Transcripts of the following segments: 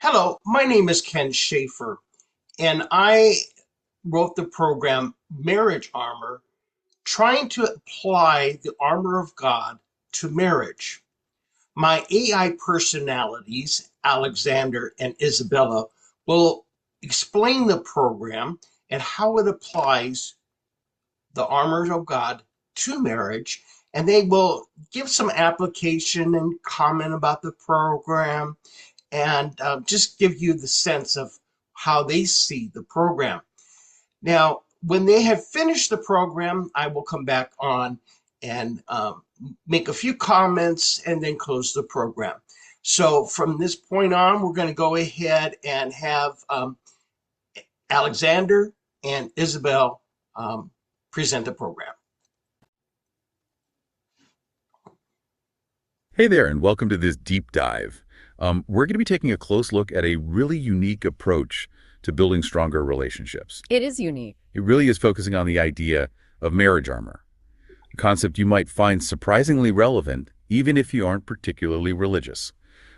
Hello, my name is Ken Schaefer, and I wrote the program Marriage Armor, trying to apply the armor of God to marriage. My AI personalities, Alexander and Isabella, will explain the program and how it applies the armor of God to marriage, and they will give some application and comment about the program and just give you the sense of how they see the program. Now, when they have finished the program, I will come back on and make a few comments and then close the program. So from this point on, we're going to go ahead and have Alexander and Isabel present the program. Hey there, and welcome to this deep dive. We're going to be taking a close look at a really unique approach to building stronger relationships. It is unique. It really is focusing on the idea of marriage armor, a concept you might find surprisingly relevant even if you aren't particularly religious.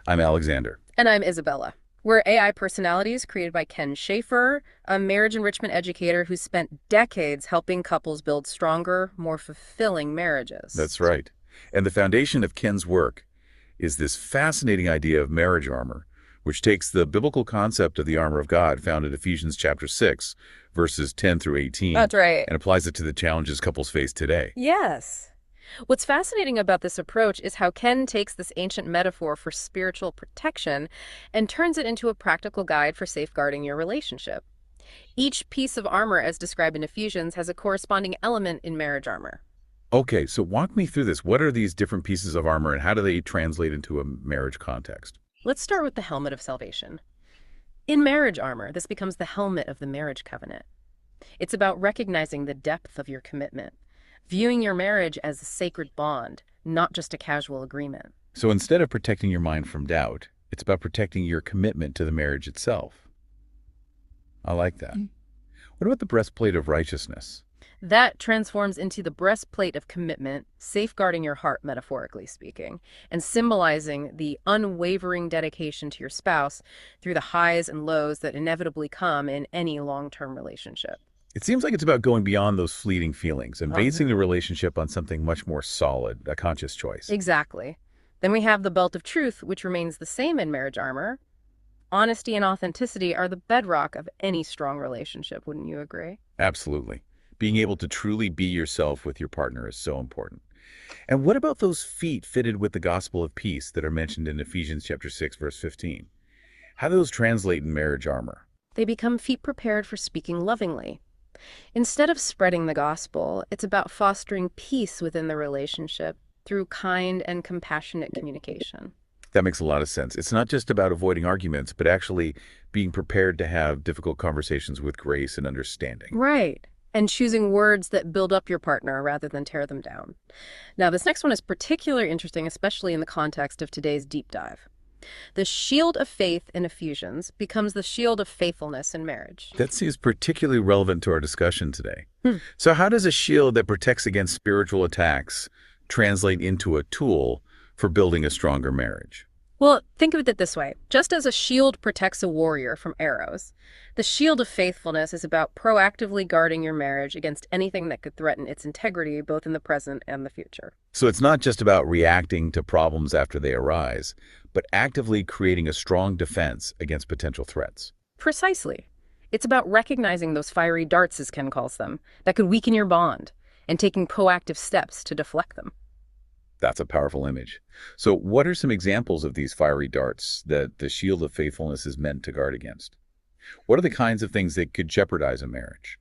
I'm Alexander. And I'm Isabella. We're AI personalities created by Ken Schaefer, a marriage enrichment educator who spent decades helping couples build stronger, more fulfilling marriages. That's right. And the foundation of Ken's work is this fascinating idea of marriage armor, which takes the biblical concept of the armor of God found in Ephesians chapter 6, verses 10 through 18. That's right. And applies it to the challenges couples face today. Yes. What's fascinating about this approach is how Ken takes this ancient metaphor for spiritual protection and turns it into a practical guide for safeguarding your relationship. Each piece of armor, as described in Ephesians, has a corresponding element in marriage armor. Okay, so walk me through this. What are these different pieces of armor and how do they translate into a marriage context? Let's start with the helmet of salvation. In marriage armor, this becomes the helmet of the marriage covenant. It's about recognizing the depth of your commitment, viewing your marriage as a sacred bond, not just a casual agreement. So instead of protecting your mind from doubt, it's about protecting your commitment to the marriage itself. I like that. What about the breastplate of righteousness? That transforms into the breastplate of commitment, safeguarding your heart, metaphorically speaking, and symbolizing the unwavering dedication to your spouse through the highs and lows that inevitably come in any long-term relationship. It seems like it's about going beyond those fleeting feelings and basing the relationship on something much more solid, a conscious choice. Exactly. Then we have the belt of truth, which remains the same in marriage armor. Honesty and authenticity are the bedrock of any strong relationship, wouldn't you agree? Absolutely. Being able to truly be yourself with your partner is so important. And what about those feet fitted with the gospel of peace that are mentioned in Ephesians chapter 6, verse 15? How do those translate in marriage armor? They become feet prepared for speaking lovingly. Instead of spreading the gospel, it's about fostering peace within the relationship through kind and compassionate communication. That makes a lot of sense. It's not just about avoiding arguments, but actually being prepared to have difficult conversations with grace and understanding. Right. And choosing words that build up your partner rather than tear them down. Now, this next one is particularly interesting, especially in the context of today's deep dive. The shield of faith in Ephesians becomes the shield of faithfulness in marriage. That seems particularly relevant to our discussion today. So how does a shield that protects against spiritual attacks translate into a tool for building a stronger marriage? Well, think of it this way. Just as a shield protects a warrior from arrows, the shield of faithfulness is about proactively guarding your marriage against anything that could threaten its integrity, both in the present and the future. So it's not just about reacting to problems after they arise, but actively creating a strong defense against potential threats. Precisely. It's about recognizing those fiery darts, as Ken calls them, that could weaken your bond, and taking proactive steps to deflect them. That's a powerful image. So what are some examples of these fiery darts that the shield of faithfulness is meant to guard against? What are the kinds of things that could jeopardize a marriage?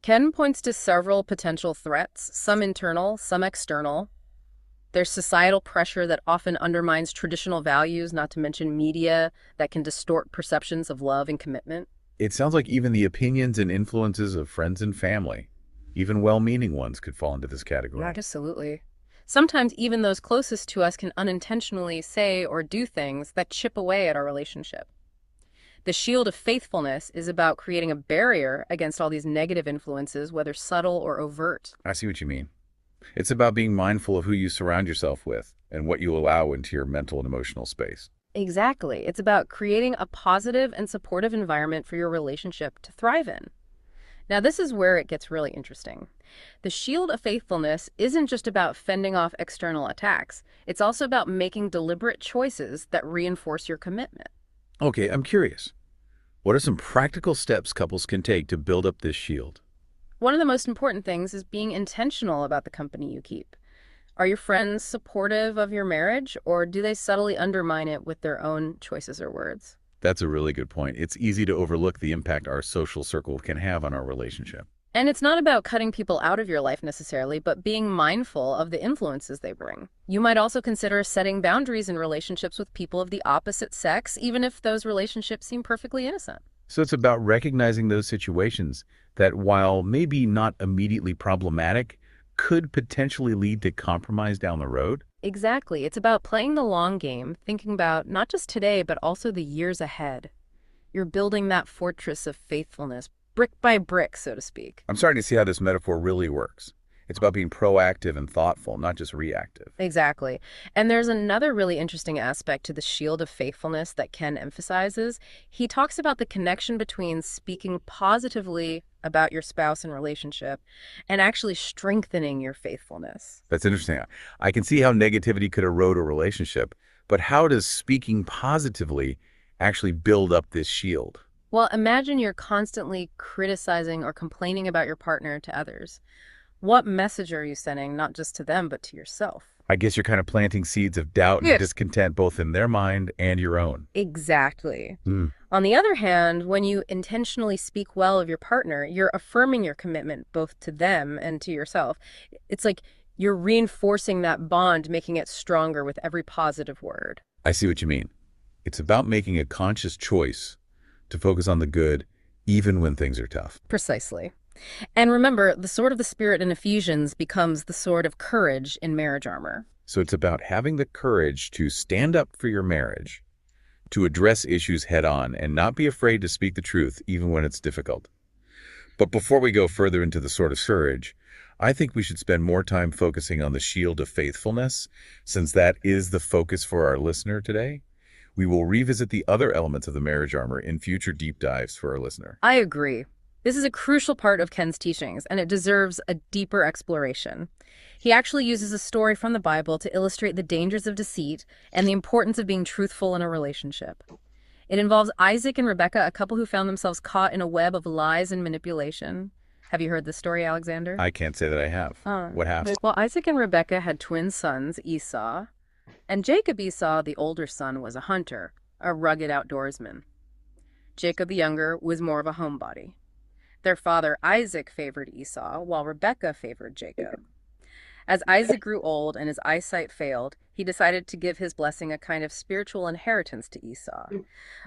Ken points to several potential threats, some internal, some external. There's societal pressure that often undermines traditional values, not to mention media that can distort perceptions of love and commitment. It sounds like even the opinions and influences of friends and family, even well-meaning ones, could fall into this category. Absolutely. Sometimes even those closest to us can unintentionally say or do things that chip away at our relationship. The shield of faithfulness is about creating a barrier against all these negative influences, whether subtle or overt. I see what you mean. It's about being mindful of who you surround yourself with and what you allow into your mental and emotional space. Exactly. It's about creating a positive and supportive environment for your relationship to thrive in. Now, this is where it gets really interesting. The shield of faithfulness isn't just about fending off external attacks. It's also about making deliberate choices that reinforce your commitment. Okay, I'm curious. What are some practical steps couples can take to build up this shield? One of the most important things is being intentional about the company you keep. Are your friends supportive of your marriage, or do they subtly undermine it with their own choices or words? That's a really good point. It's easy to overlook the impact our social circle can have on our relationship. And it's not about cutting people out of your life necessarily, but being mindful of the influences they bring. You might also consider setting boundaries in relationships with people of the opposite sex, even if those relationships seem perfectly innocent. So it's about recognizing those situations that, while maybe not immediately problematic, could potentially lead to compromise down the road. Exactly. It's about playing the long game, thinking about not just today, but also the years ahead. You're building that fortress of faithfulness, brick by brick, so to speak. I'm starting to see how this metaphor really works. It's about being proactive and thoughtful, not just reactive. Exactly. And there's another really interesting aspect to the shield of faithfulness that Ken emphasizes. He talks about the connection between speaking positively about your spouse and relationship and actually strengthening your faithfulness. That's interesting. I can see how negativity could erode a relationship, but how does speaking positively actually build up this shield? Well, imagine you're constantly criticizing or complaining about your partner to others. What message are you sending, not just to them, but to yourself? I guess you're kind of planting seeds of doubt and Yes. discontent both in their mind and your own. Exactly. Hmm. On the other hand, when you intentionally speak well of your partner, you're affirming your commitment both to them and to yourself. It's like you're reinforcing that bond, making it stronger with every positive word. I see what you mean. It's about making a conscious choice to focus on the good, even when things are tough. Precisely. And remember, the sword of the Spirit in Ephesians becomes the sword of courage in marriage armor. So it's about having the courage to stand up for your marriage, to address issues head on, and not be afraid to speak the truth, even when it's difficult. But before we go further into the sword of courage, I think we should spend more time focusing on the shield of faithfulness, since that is the focus for our listener today. We will revisit the other elements of the marriage armor in future deep dives for our listener. I agree. This is a crucial part of Ken's teachings, and it deserves a deeper exploration. He actually uses a story from the Bible to illustrate the dangers of deceit and the importance of being truthful in a relationship. It involves Isaac and Rebekah, a couple who found themselves caught in a web of lies and manipulation. Have you heard this story, Alexander? I can't say that I have. What happened? Well, Isaac and Rebekah had twin sons, Esau, and Jacob Esau, the older son, was a hunter, a rugged outdoorsman. Jacob the younger was more of a homebody. Their father Isaac favored Esau, while Rebekah favored Jacob. As Isaac grew old and his eyesight failed, he decided to give his blessing a kind of spiritual inheritance to Esau.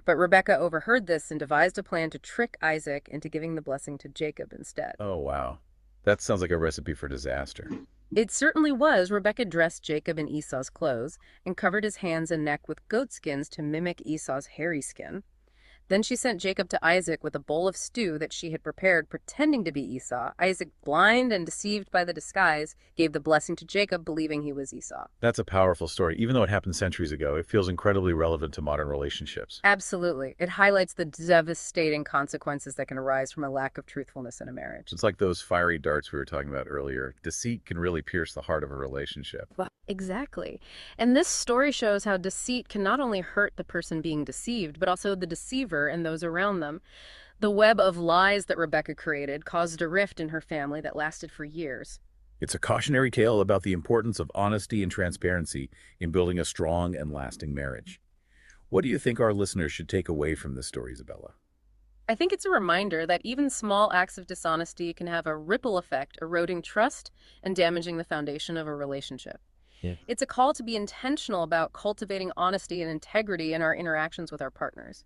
But Rebekah overheard this and devised a plan to trick Isaac into giving the blessing to Jacob instead. Oh, wow. That sounds like a recipe for disaster. It certainly was. Rebekah dressed Jacob in Esau's clothes and covered his hands and neck with goat skins to mimic Esau's hairy skin. Then she sent Jacob to Isaac with a bowl of stew that she had prepared, pretending to be Esau. Isaac, blind and deceived by the disguise, gave the blessing to Jacob, believing he was Esau. That's a powerful story. Even though it happened centuries ago, it feels incredibly relevant to modern relationships. Absolutely. It highlights the devastating consequences that can arise from a lack of truthfulness in a marriage. It's like those fiery darts we were talking about earlier. Deceit can really pierce the heart of a relationship. Exactly. And this story shows how deceit can not only hurt the person being deceived, but also the deceiver and those around them. The web of lies that Rebekah created caused a rift in her family that lasted for years. It's a cautionary tale about the importance of honesty and transparency in building a strong and lasting marriage. What do you think our listeners should take away from this story, Isabella? I think it's a reminder that even small acts of dishonesty can have a ripple effect, eroding trust and damaging the foundation of a relationship. Yeah. It's a call to be intentional about cultivating honesty and integrity in our interactions with our partners.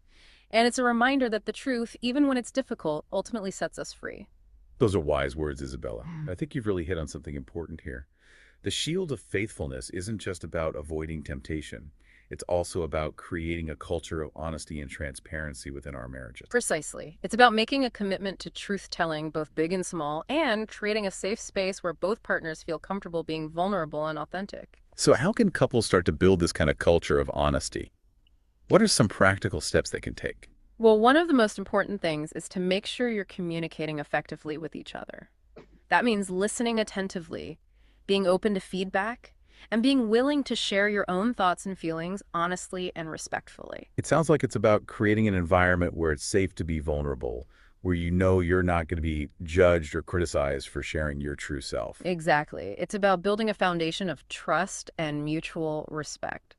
And it's a reminder that the truth, even when it's difficult, ultimately sets us free. Those are wise words, Isabella. I think you've really hit on something important here. The shield of faithfulness isn't just about avoiding temptation. It's also about creating a culture of honesty and transparency within our marriages. Precisely. It's about making a commitment to truth-telling, both big and small, and creating a safe space where both partners feel comfortable being vulnerable and authentic. So how can couples start to build this kind of culture of honesty? What are some practical steps they can take? Well, one of the most important things is to make sure you're communicating effectively with each other. That means listening attentively, being open to feedback, and being willing to share your own thoughts and feelings honestly and respectfully. It sounds like it's about creating an environment where it's safe to be vulnerable, where you know you're not going to be judged or criticized for sharing your true self. Exactly. It's about building a foundation of trust and mutual respect.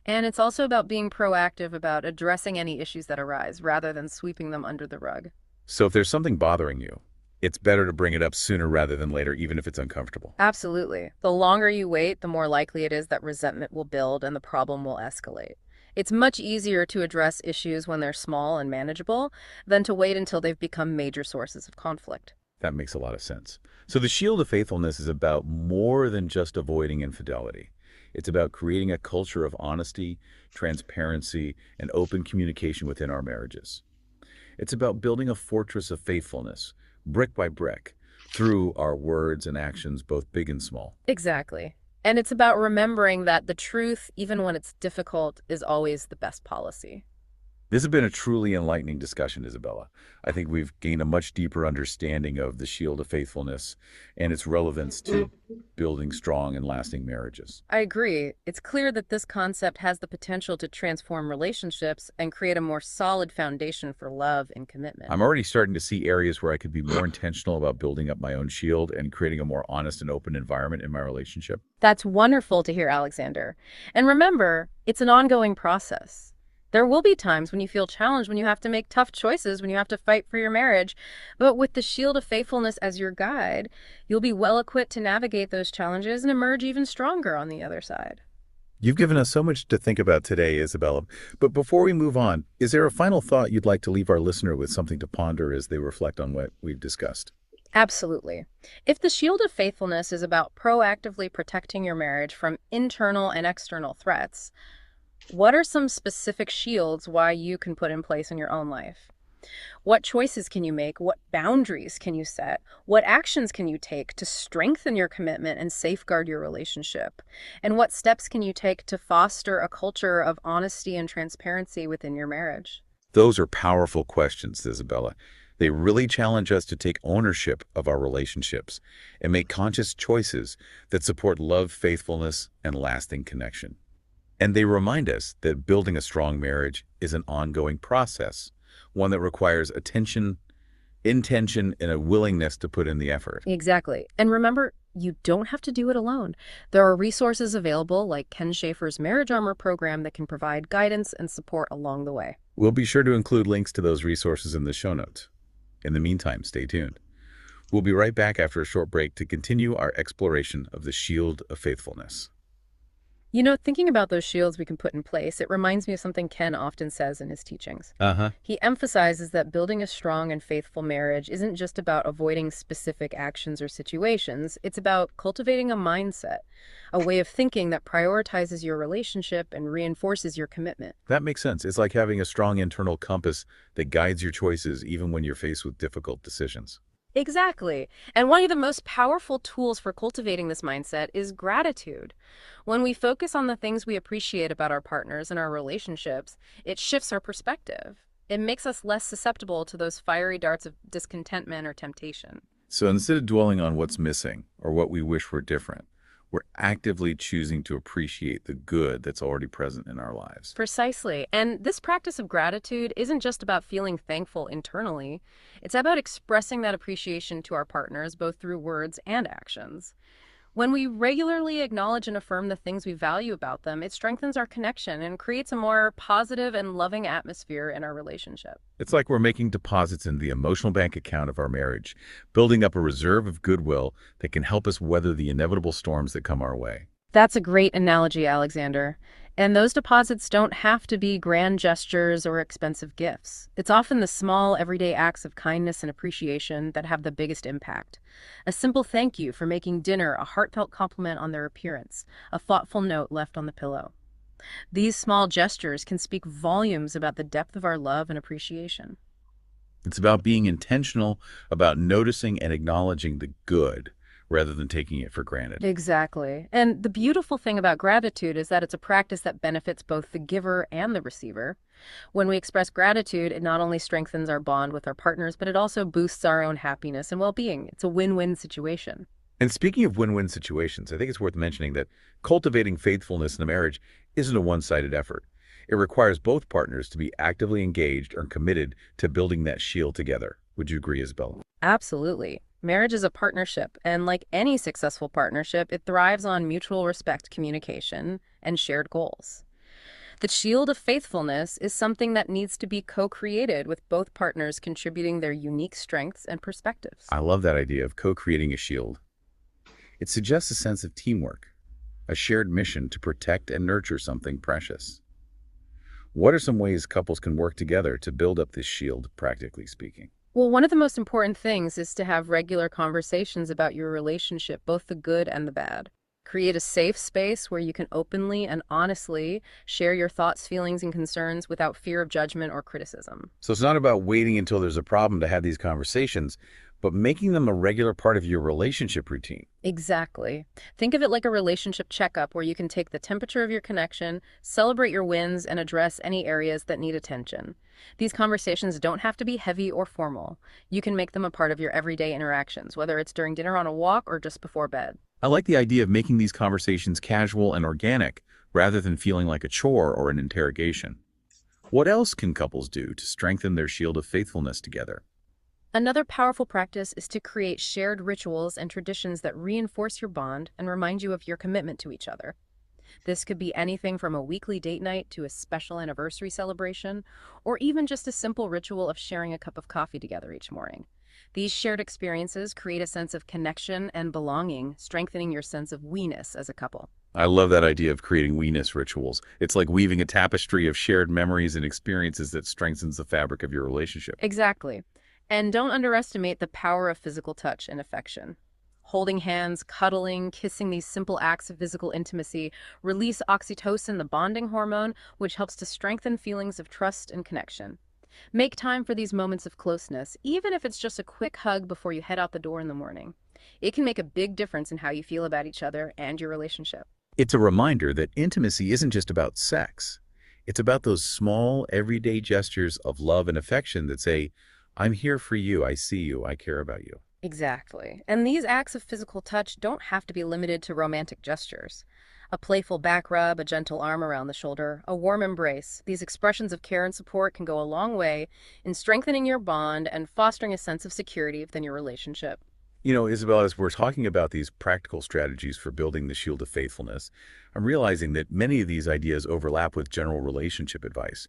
And it's also about being proactive about addressing any issues that arise rather than sweeping them under the rug. So if there's something bothering you, it's better to bring it up sooner rather than later, even if it's uncomfortable. Absolutely. The longer you wait, the more likely it is that resentment will build and the problem will escalate. It's much easier to address issues when they're small and manageable than to wait until they've become major sources of conflict. That makes a lot of sense. So the shield of faithfulness is about more than just avoiding infidelity. It's about creating a culture of honesty, transparency, and open communication within our marriages. It's about building a fortress of faithfulness, brick by brick, through our words and actions, both big and small. Exactly. And it's about remembering that the truth, even when it's difficult, is always the best policy. This has been a truly enlightening discussion, Isabella. I think we've gained a much deeper understanding of the shield of faithfulness and its relevance to building strong and lasting marriages. I agree. It's clear that this concept has the potential to transform relationships and create a more solid foundation for love and commitment. I'm already starting to see areas where I could be more intentional about building up my own shield and creating a more honest and open environment in my relationship. That's wonderful to hear, Alexander. And remember, it's an ongoing process. There will be times when you feel challenged, when you have to make tough choices, when you have to fight for your marriage. But with the shield of faithfulness as your guide, you'll be well equipped to navigate those challenges and emerge even stronger on the other side. You've given us so much to think about today, Isabella. But before we move on, is there a final thought you'd like to leave our listener with, something to ponder as they reflect on what we've discussed? Absolutely. If the shield of faithfulness is about proactively protecting your marriage from internal and external threats, what are some specific shields why you can put in place in your own life? What choices can you make? What boundaries can you set? What actions can you take to strengthen your commitment and safeguard your relationship? And what steps can you take to foster a culture of honesty and transparency within your marriage? Those are powerful questions, Isabella. They really challenge us to take ownership of our relationships and make conscious choices that support love, faithfulness, and lasting connection. And they remind us that building a strong marriage is an ongoing process, one that requires attention, intention, and a willingness to put in the effort. Exactly. And remember, you don't have to do it alone. There are resources available like Ken Schaefer's Marriage Armor program that can provide guidance and support along the way. We'll be sure to include links to those resources in the show notes. In the meantime, stay tuned. We'll be right back after a short break to continue our exploration of the shield of faithfulness. You know, thinking about those shields we can put in place, it reminds me of something Ken often says in his teachings. He emphasizes that building a strong and faithful marriage isn't just about avoiding specific actions or situations. It's about cultivating a mindset, a way of thinking that prioritizes your relationship and reinforces your commitment. That makes sense. It's like having a strong internal compass that guides your choices even when you're faced with difficult decisions. Exactly. And one of the most powerful tools for cultivating this mindset is gratitude. When we focus on the things we appreciate about our partners and our relationships, it shifts our perspective. It makes us less susceptible to those fiery darts of discontentment or temptation. So instead of dwelling on what's missing or what we wish were different, we're actively choosing to appreciate the good that's already present in our lives. Precisely. And this practice of gratitude isn't just about feeling thankful internally. It's about expressing that appreciation to our partners, both through words and actions. When we regularly acknowledge and affirm the things we value about them, it strengthens our connection and creates a more positive and loving atmosphere in our relationship. It's like we're making deposits in the emotional bank account of our marriage, building up a reserve of goodwill that can help us weather the inevitable storms that come our way. That's a great analogy, Alexander. And those deposits don't have to be grand gestures or expensive gifts. It's often the small, everyday acts of kindness and appreciation that have the biggest impact. A simple thank you for making dinner, a heartfelt compliment on their appearance, a thoughtful note left on the pillow. These small gestures can speak volumes about the depth of our love and appreciation. It's about being intentional, about noticing and acknowledging the good, rather than taking it for granted. Exactly. And the beautiful thing about gratitude is that it's a practice that benefits both the giver and the receiver. When we express gratitude, it not only strengthens our bond with our partners, but it also boosts our own happiness and well-being. It's a win-win situation. And speaking of win-win situations, I think it's worth mentioning that cultivating faithfulness in a marriage isn't a one-sided effort. It requires both partners to be actively engaged or committed to building that shield together. Would you agree, Isabella? Absolutely. Marriage is a partnership, and like any successful partnership, it thrives on mutual respect, communication, and shared goals. The shield of faithfulness is something that needs to be co-created with both partners contributing their unique strengths and perspectives. I love that idea of co-creating a shield. It suggests a sense of teamwork, a shared mission to protect and nurture something precious. What are some ways couples can work together to build up this shield, practically speaking? Well, one of the most important things is to have regular conversations about your relationship, both the good and the bad. Create a safe space where you can openly and honestly share your thoughts, feelings, and concerns without fear of judgment or criticism. So it's not about waiting until there's a problem to have these conversations, but making them a regular part of your relationship routine. Exactly. Think of it like a relationship checkup where you can take the temperature of your connection, celebrate your wins, and address any areas that need attention. These conversations don't have to be heavy or formal. You can make them a part of your everyday interactions, whether it's during dinner, on a walk, or just before bed. I like the idea of making these conversations casual and organic rather than feeling like a chore or an interrogation. What else can couples do to strengthen their shield of faithfulness together? Another powerful practice is to create shared rituals and traditions that reinforce your bond and remind you of your commitment to each other. This could be anything from a weekly date night to a special anniversary celebration, or even just a simple ritual of sharing a cup of coffee together each morning. These shared experiences create a sense of connection and belonging, strengthening your sense of we-ness as a couple. I love that idea of creating we-ness rituals. It's like weaving a tapestry of shared memories and experiences that strengthens the fabric of your relationship. Exactly. And don't underestimate the power of physical touch and affection. Holding hands, cuddling, kissing, these simple acts of physical intimacy release oxytocin, the bonding hormone, which helps to strengthen feelings of trust and connection. Make time for these moments of closeness, even if it's just a quick hug before you head out the door in the morning. It can make a big difference in how you feel about each other and your relationship. It's a reminder that intimacy isn't just about sex. It's about those small, everyday gestures of love and affection that say, I'm here for you, I see you, I care about you. Exactly. And these acts of physical touch don't have to be limited to romantic gestures. A playful back rub, a gentle arm around the shoulder, a warm embrace. These expressions of care and support can go a long way in strengthening your bond and fostering a sense of security within your relationship. You know, Isabella, as we're talking about these practical strategies for building the shield of faithfulness, I'm realizing that many of these ideas overlap with general relationship advice.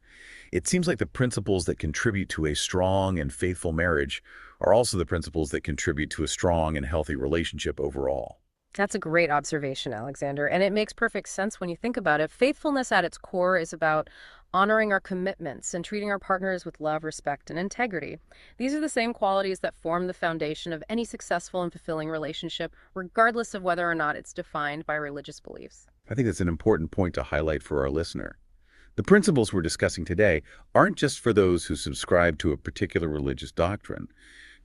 It seems like the principles that contribute to a strong and faithful marriage are also the principles that contribute to a strong and healthy relationship overall. That's a great observation, Alexander, and it makes perfect sense when you think about it. Faithfulness at its core is about honoring our commitments and treating our partners with love, respect, and integrity. These are the same qualities that form the foundation of any successful and fulfilling relationship, regardless of whether or not it's defined by religious beliefs. I think that's an important point to highlight for our listener. The principles we're discussing today aren't just for those who subscribe to a particular religious doctrine.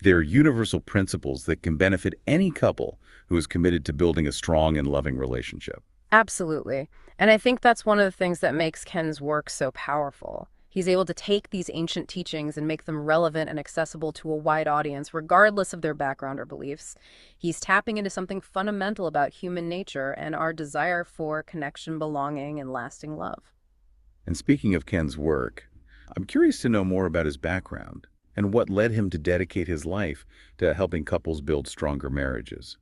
They're universal principles that can benefit any couple who is committed to building a strong and loving relationship. Absolutely. And I think that's one of the things that makes Ken's work so powerful. He's able to take these ancient teachings and make them relevant and accessible to a wide audience, regardless of their background or beliefs. He's tapping into something fundamental about human nature and our desire for connection, belonging, and lasting love. And speaking of Ken's work, I'm curious to know more about his background and what led him to dedicate his life to helping couples build stronger marriages.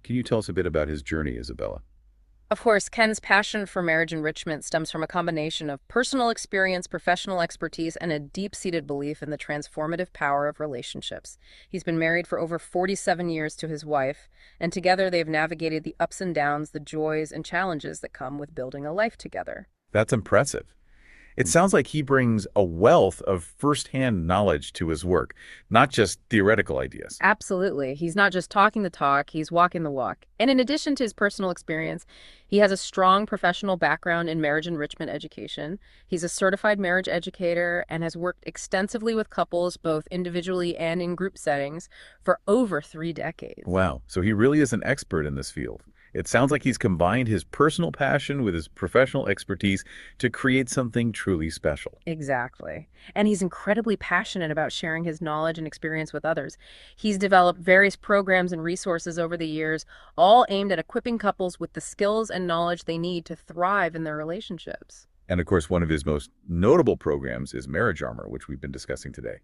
Can you tell us a bit about his journey, Isabella? Of course, Ken's passion for marriage enrichment stems from a combination of personal experience, professional expertise, and a deep-seated belief in the transformative power of relationships. He's been married for over 47 years to his wife, and together they've navigated the ups and downs, the joys and challenges that come with building a life together. That's impressive. It sounds like he brings a wealth of firsthand knowledge to his work, not just theoretical ideas. Absolutely. He's not just talking the talk, he's walking the walk. And in addition to his personal experience, he has a strong professional background in marriage enrichment education. He's a certified marriage educator and has worked extensively with couples, both individually and in group settings, for over 3 decades. Wow, so he really is an expert in this field. It sounds like he's combined his personal passion with his professional expertise to create something truly special. Exactly. And he's incredibly passionate about sharing his knowledge and experience with others. He's developed various programs and resources over the years, all aimed at equipping couples with the skills and knowledge they need to thrive in their relationships. And of course, one of his most notable programs is Marriage Armor, which we've been discussing today.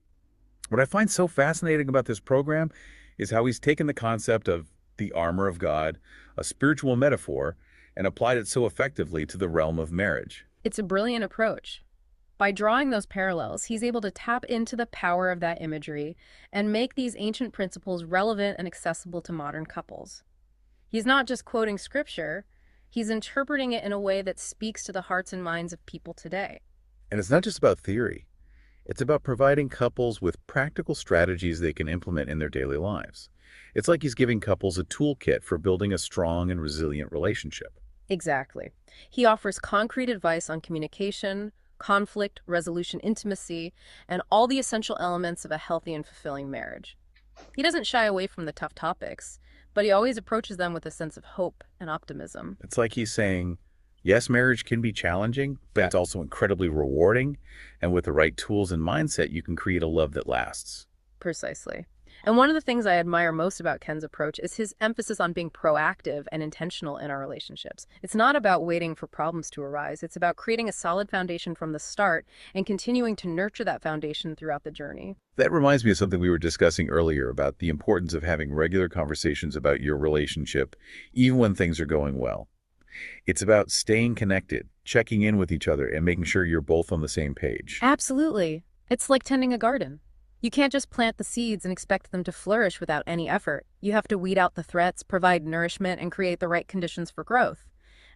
What I find so fascinating about this program is how he's taken the concept of the armor of God, a spiritual metaphor, and applied it so effectively to the realm of marriage. It's a brilliant approach. By drawing those parallels, he's able to tap into the power of that imagery and make these ancient principles relevant and accessible to modern couples. He's not just quoting scripture, he's interpreting it in a way that speaks to the hearts and minds of people today. And it's not just about theory. It's about providing couples with practical strategies they can implement in their daily lives. It's like he's giving couples a toolkit for building a strong and resilient relationship. Exactly. He offers concrete advice on communication, conflict, resolution, intimacy, and all the essential elements of a healthy and fulfilling marriage. He doesn't shy away from the tough topics, but he always approaches them with a sense of hope and optimism. It's like he's saying, yes, marriage can be challenging, but it's also incredibly rewarding. And with the right tools and mindset, you can create a love that lasts. Precisely. And one of the things I admire most about Ken's approach is his emphasis on being proactive and intentional in our relationships. It's not about waiting for problems to arise. It's about creating a solid foundation from the start and continuing to nurture that foundation throughout the journey. That reminds me of something we were discussing earlier about the importance of having regular conversations about your relationship, even when things are going well. It's about staying connected, checking in with each other, and making sure you're both on the same page. Absolutely. It's like tending a garden. You can't just plant the seeds and expect them to flourish without any effort. You have to weed out the threats, provide nourishment, and create the right conditions for growth.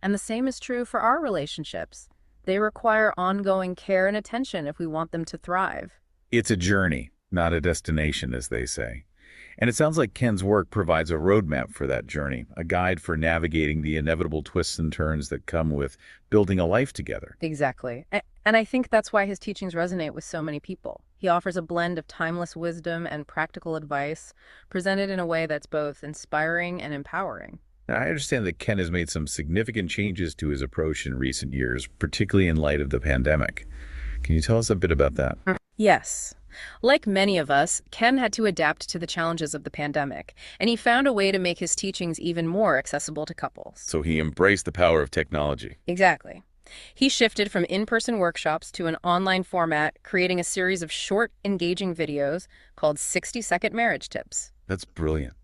And the same is true for our relationships. They require ongoing care and attention if we want them to thrive. It's a journey, not a destination, as they say. And it sounds like Ken's work provides a roadmap for that journey, a guide for navigating the inevitable twists and turns that come with building a life together. Exactly. And I think that's why his teachings resonate with so many people. He offers a blend of timeless wisdom and practical advice, presented in a way that's both inspiring and empowering. Now, I understand that Ken has made some significant changes to his approach in recent years, particularly in light of the pandemic. Can you tell us a bit about that? Yes. Like many of us, Ken had to adapt to the challenges of the pandemic, and he found a way to make his teachings even more accessible to couples. So he embraced the power of technology. Exactly. He shifted from in-person workshops to an online format, creating a series of short, engaging videos called 60-Second Marriage Tips. That's brilliant.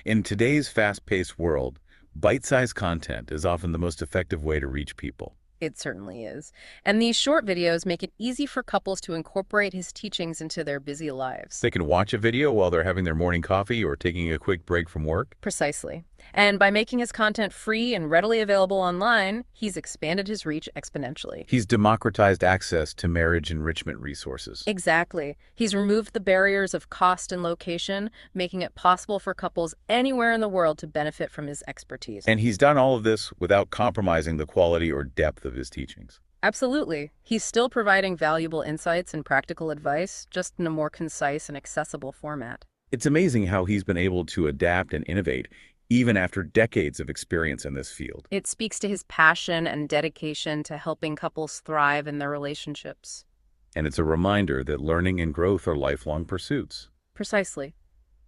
In today's fast-paced world, bite-sized content is often the most effective way to reach people. It certainly is. And these short videos make it easy for couples to incorporate his teachings into their busy lives. They can watch a video while they're having their morning coffee or taking a quick break from work. Precisely. And by making his content free and readily available online, he's expanded his reach exponentially. He's democratized access to marriage enrichment resources. Exactly. He's removed the barriers of cost and location, making it possible for couples anywhere in the world to benefit from his expertise. And he's done all of this without compromising the quality or depth of his teachings. Absolutely. He's still providing valuable insights and practical advice, just in a more concise and accessible format. It's amazing how he's been able to adapt and innovate, even after decades of experience in this field. It speaks to his passion and dedication to helping couples thrive in their relationships. And it's a reminder that learning and growth are lifelong pursuits. Precisely.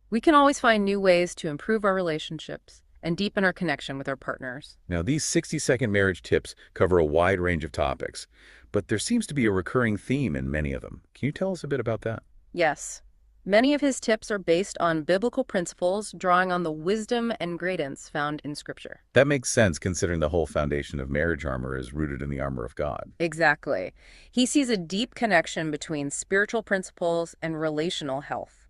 We can always find new ways to improve our relationships and deepen our connection with our partners. Now, these 60-second marriage tips cover a wide range of topics, but there seems to be a recurring theme in many of them. Can you tell us a bit about that? Yes. Many of his tips are based on biblical principles, drawing on the wisdom and guidance found in Scripture. That makes sense considering the whole foundation of marriage armor is rooted in the armor of God. Exactly. He sees a deep connection between spiritual principles and relational health.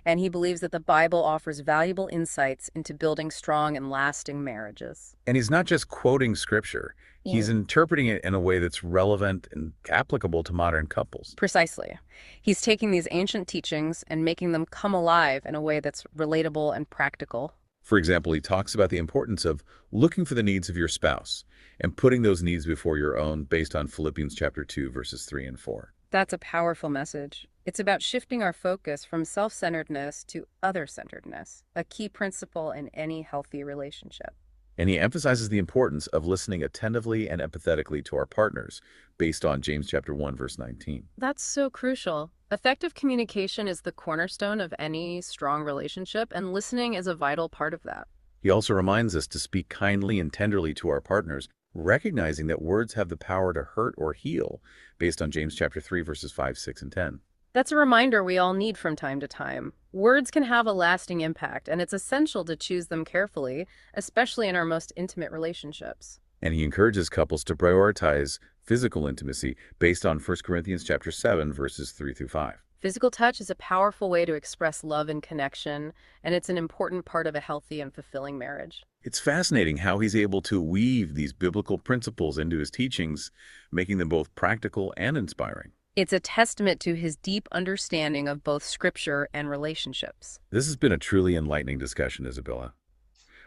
And he believes that the Bible offers valuable insights into building strong and lasting marriages. And he's not just quoting scripture. He's interpreting it in a way that's relevant and applicable to modern couples. Precisely. He's taking these ancient teachings and making them come alive in a way that's relatable and practical. For example, he talks about the importance of looking for the needs of your spouse and putting those needs before your own based on Philippians chapter 2, verses 3 and 4. That's a powerful message. It's about shifting our focus from self-centeredness to other-centeredness, a key principle in any healthy relationship. And he emphasizes the importance of listening attentively and empathetically to our partners based on James chapter 1, verse 19. That's so crucial. Effective communication is the cornerstone of any strong relationship, and listening is a vital part of that. He also reminds us to speak kindly and tenderly to our partners, recognizing that words have the power to hurt or heal based on James chapter 3, verses 5, 6, and 10. That's a reminder we all need from time to time. Words can have a lasting impact, and it's essential to choose them carefully, especially in our most intimate relationships. And he encourages couples to prioritize physical intimacy based on 1 Corinthians chapter 7, verses 3 through 5. Physical touch is a powerful way to express love and connection, and it's an important part of a healthy and fulfilling marriage. It's fascinating how he's able to weave these biblical principles into his teachings, making them both practical and inspiring. It's a testament to his deep understanding of both scripture and relationships. This has been a truly enlightening discussion, Isabella.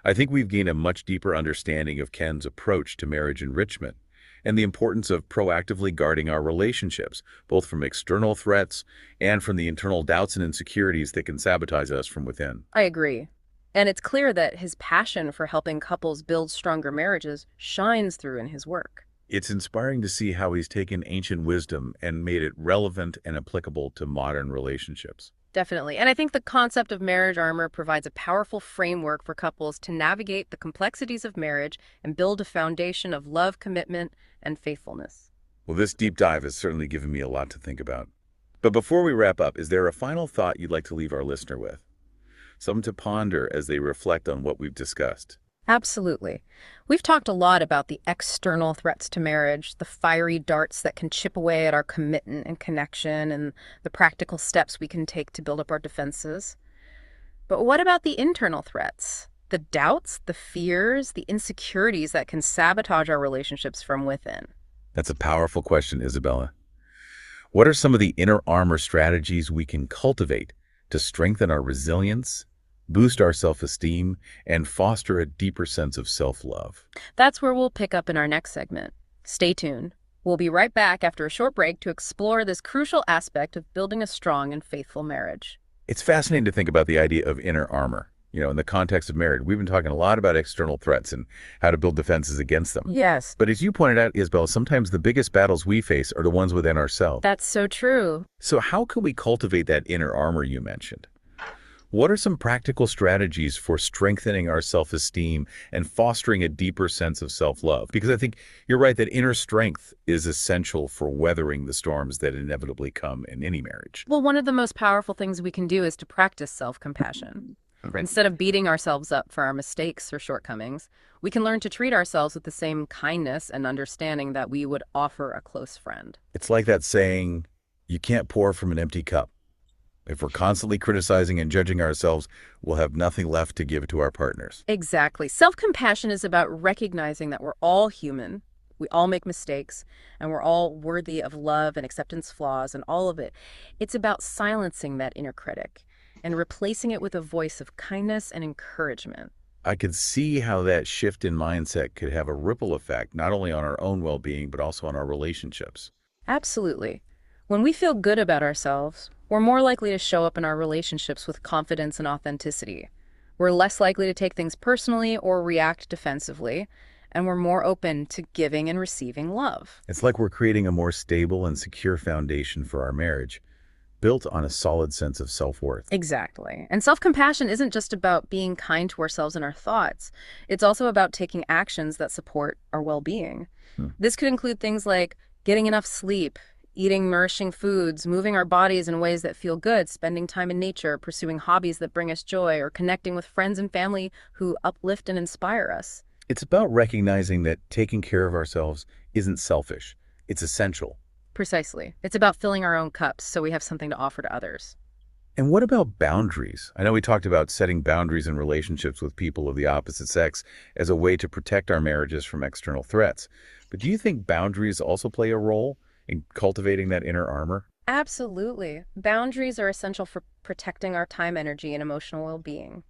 I think we've gained a much deeper understanding of Ken's approach to marriage enrichment and the importance of proactively guarding our relationships, both from external threats and from the internal doubts and insecurities that can sabotage us from within. I agree. And it's clear that his passion for helping couples build stronger marriages shines through in his work. It's inspiring to see how he's taken ancient wisdom and made it relevant and applicable to modern relationships. Definitely. And I think the concept of marriage armor provides a powerful framework for couples to navigate the complexities of marriage and build a foundation of love, commitment, and faithfulness. Well, this deep dive has certainly given me a lot to think about. But before we wrap up, is there a final thought you'd like to leave our listener with? Something to ponder as they reflect on what we've discussed. Absolutely. We've talked a lot about the external threats to marriage, the fiery darts that can chip away at our commitment and connection, and the practical steps we can take to build up our defenses. But what about the internal threats? The doubts, the fears, the insecurities that can sabotage our relationships from within? That's a powerful question, Isabella. What are some of the inner armor strategies we can cultivate to strengthen our resilience, boost our self-esteem, and foster a deeper sense of self-love? That's where we'll pick up in our next segment. Stay tuned. We'll be right back after a short break to explore this crucial aspect of building a strong and faithful marriage. It's fascinating to think about the idea of inner armor. In the context of marriage, we've been talking a lot about external threats and how to build defenses against them. Yes. But as you pointed out, Isabel, sometimes the biggest battles we face are the ones within ourselves. That's so true. So how can we cultivate that inner armor you mentioned? What are some practical strategies for strengthening our self-esteem and fostering a deeper sense of self-love? Because I think you're right that inner strength is essential for weathering the storms that inevitably come in any marriage. Well, one of the most powerful things we can do is to practice self-compassion. Right. Instead of beating ourselves up for our mistakes or shortcomings, we can learn to treat ourselves with the same kindness and understanding that we would offer a close friend. It's like that saying, you can't pour from an empty cup. If we're constantly criticizing and judging ourselves, we'll have nothing left to give to our partners. Exactly. Self-compassion is about recognizing that we're all human, we all make mistakes, and we're all worthy of love and acceptance flaws and all of it. It's about silencing that inner critic and replacing it with a voice of kindness and encouragement. I could see how that shift in mindset could have a ripple effect, not only on our own well-being, but also on our relationships. Absolutely. When we feel good about ourselves, we're more likely to show up in our relationships with confidence and authenticity. We're less likely to take things personally or react defensively, and we're more open to giving and receiving love. It's like we're creating a more stable and secure foundation for our marriage, built on a solid sense of self-worth. Exactly. And self-compassion isn't just about being kind to ourselves and our thoughts. It's also about taking actions that support our well-being. This could include things like getting enough sleep, eating nourishing foods, moving our bodies in ways that feel good, spending time in nature, pursuing hobbies that bring us joy, or connecting with friends and family who uplift and inspire us. It's about recognizing that taking care of ourselves isn't selfish. It's essential. Precisely. It's about filling our own cups so we have something to offer to others. And what about boundaries? I know we talked about setting boundaries in relationships with people of the opposite sex as a way to protect our marriages from external threats. But do you think boundaries also play a role in cultivating that inner armor? Absolutely. Boundaries are essential for protecting our time, energy, and emotional well-being.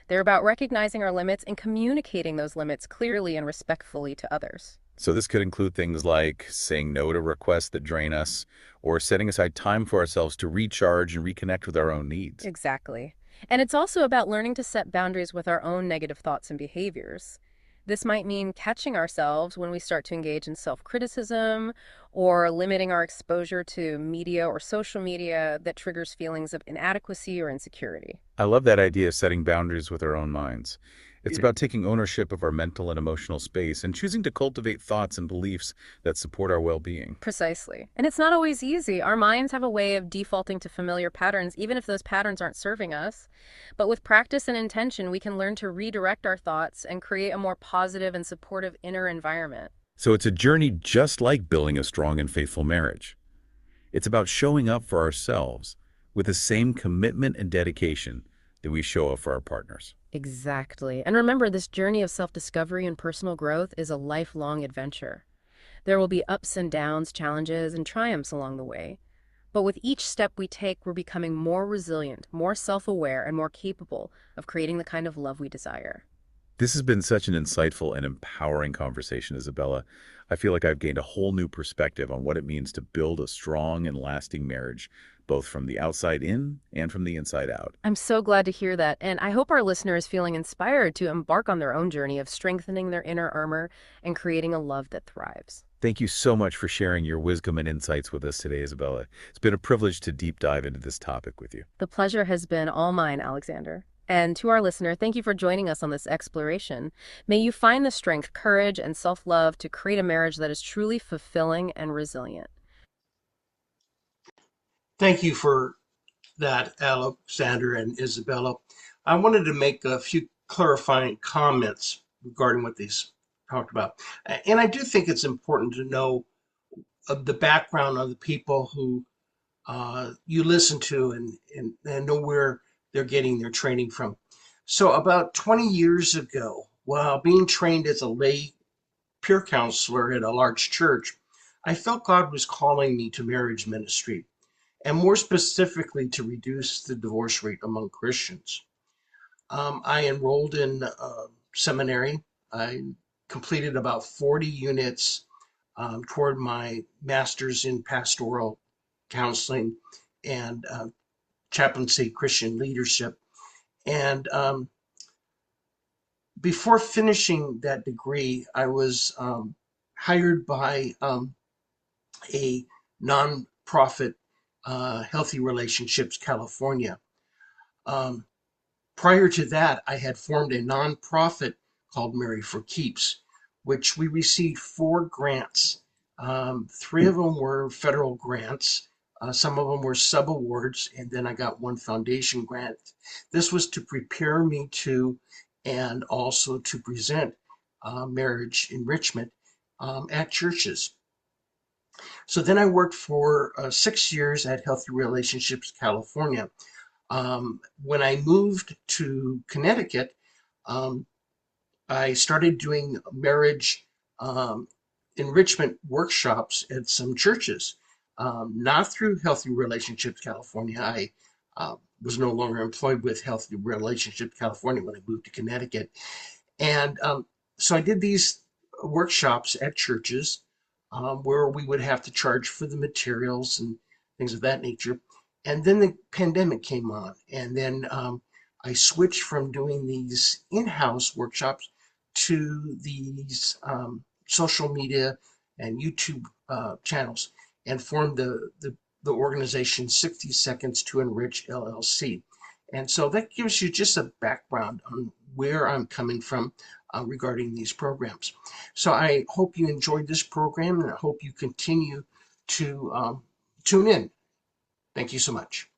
They're about recognizing our limits and communicating those limits clearly and respectfully to others. So this could include things like saying no to requests that drain us, or setting aside time for ourselves to recharge and reconnect with our own needs. Exactly. And it's also about learning to set boundaries with our own negative thoughts and behaviors. This might mean catching ourselves when we start to engage in self-criticism or limiting our exposure to media or social media that triggers feelings of inadequacy or insecurity. I love that idea of setting boundaries with our own minds. It's about taking ownership of our mental and emotional space and choosing to cultivate thoughts and beliefs that support our well-being. Precisely. And it's not always easy. Our minds have a way of defaulting to familiar patterns, even if those patterns aren't serving us. But with practice and intention, we can learn to redirect our thoughts and create a more positive and supportive inner environment. So it's a journey just like building a strong and faithful marriage. It's about showing up for ourselves with the same commitment and dedication that we show up for our partners. Exactly. And remember, this journey of self-discovery and personal growth is a lifelong adventure. There will be ups and downs, challenges, and triumphs along the way. But with each step we take, we're becoming more resilient, more self-aware, and more capable of creating the kind of love we desire. This has been such an insightful and empowering conversation, Isabella. I feel like I've gained a whole new perspective on what it means to build a strong and lasting marriage, both from the outside in and from the inside out. I'm so glad to hear that, and I hope our listener is feeling inspired to embark on their own journey of strengthening their inner armor and creating a love that thrives. Thank you so much for sharing your wisdom and insights with us today, Isabella. It's been a privilege to deep dive into this topic with you. The pleasure has been all mine, Alexander. And to our listener, thank you for joining us on this exploration. May you find the strength, courage, and self-love to create a marriage that is truly fulfilling and resilient. Thank you for that, Alexander and Isabella. I wanted to make a few clarifying comments regarding what these talked about. And I do think it's important to know the background of the people who you listen to and know where they're getting their training from. So about 20 years ago, while being trained as a lay peer counselor at a large church, I felt God was calling me to marriage ministry, and more specifically to reduce the divorce rate among Christians. I enrolled in seminary. I completed about 40 units toward my master's in pastoral counseling and chaplaincy, Christian leadership. And before finishing that degree, I was hired by a nonprofit, Healthy Relationships California. Um, Prior to that, I had formed a nonprofit called Marry for Keeps, which we received 4 grants. Three of them were federal grants. Some of them were subawards, and then I got one foundation grant. This was to prepare me to and also to present marriage enrichment at churches. So then I worked for 6 years at Healthy Relationships California. When I moved to Connecticut, um, I started doing marriage um, enrichment workshops at some churches, not through Healthy Relationships California. I was no longer employed with Healthy Relationships California when I moved to Connecticut. And so I did these workshops at churches where we would have to charge for the materials and things of that nature. And then the pandemic came on, and then I switched from doing these in-house workshops to these social media and YouTube channels, and formed the organization 60 Seconds to Enrich LLC. And so that gives you just a background on where I'm coming from regarding these programs. So I hope you enjoyed this program, and I hope you continue to tune in. Thank you so much.